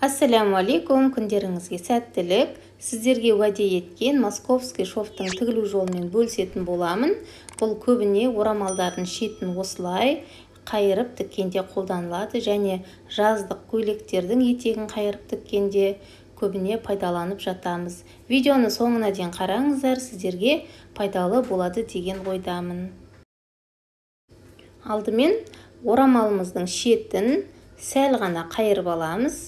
Ассаламу алейкум, күндеріңізге сәттілік. Сіздерге уәде еткен московский шовтың тігілу жолымен бөлісетін боламын. Бұл көбіне орамалдардың шетін осылай қайырып тіккенде қолданылады және жаздық көйлектердің етегін қайырып тіккенде көбіне пайдаланып жатамыз. Видеоны соңына дейін қараңыздар, сіздерге пайдалы болады деген ойдамын. Алдымен орамалымыздың шетін сәл ғана қайырып аламыз.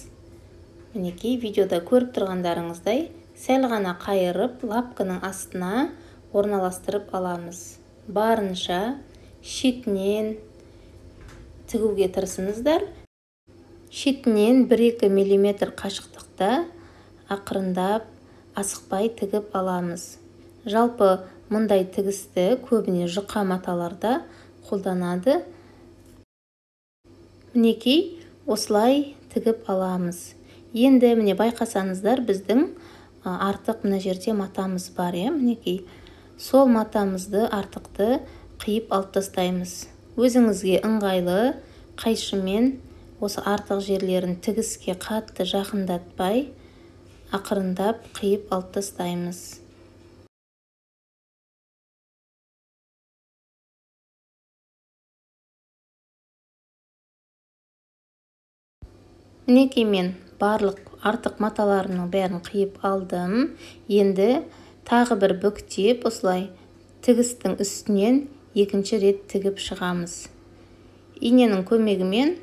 Мінекей, видеода көріп тұрғандарыңыздай сәл ғана қайырып лапканың астына орналастырып аламыз. Барынша шетінен тігуге тырысыңыздар. Шетінен 1-2 мм қашықтықта ақырындап асықпай тігіп аламыз. Жалпы мұндай тігісті көбіне жұқа маталарда қолданады. Мінекей, осылай тігіп аламыз. Енді міне байқасаңыздар, біздің артық мына жерде матамыз бар, мінекей. Сол матамызды артықты қиып алып тастаймыз. Өзіңізге ыңғайлы қайшымен осы артық жерлерін тігіске қатты жақындатпай, ақырындап қиып алып тастаймыз. Мінекей, мен барлық артық маталарының бәрін қиып алдым. Енді тағы бір бүктеп, осылай тігістің үстінен екінші рет тігіп шығамыз. Иненің көмегімен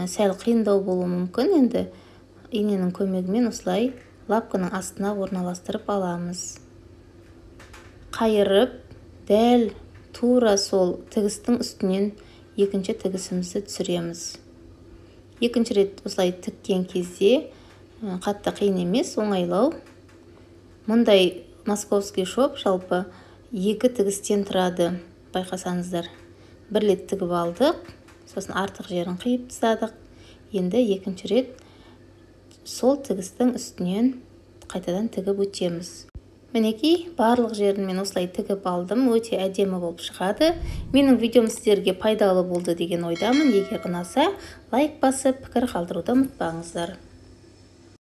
сәл қиындау болуы мүмкін. Енді иненің көмегімен осылай лапканың астына орналастырып аламыз. Қайырып, дәл тура сол тігістің үстінен екінші тігісімізді түсіреміз. Екінші рет осылай тіккен кезде қатты қиын емес, оңайлау. Мұндай московский шов жалпы 2 тігістен тұрады, байқасаңыздар. 1 рет тігіп алдық, сосын артық жерін қиып тастадық. Енді екінші рет сол тігістің үстінен қайтадан тігіп өтеміз. Мінекей, барлық жерін мен осылай тігіп алдым, өте әдемі болып шығады. Менің видеом сіздерге пайдалы болды деген ойдамын. Егер ұнаса, лайк басып, пікір қалдыруды ұмытпаңыздар.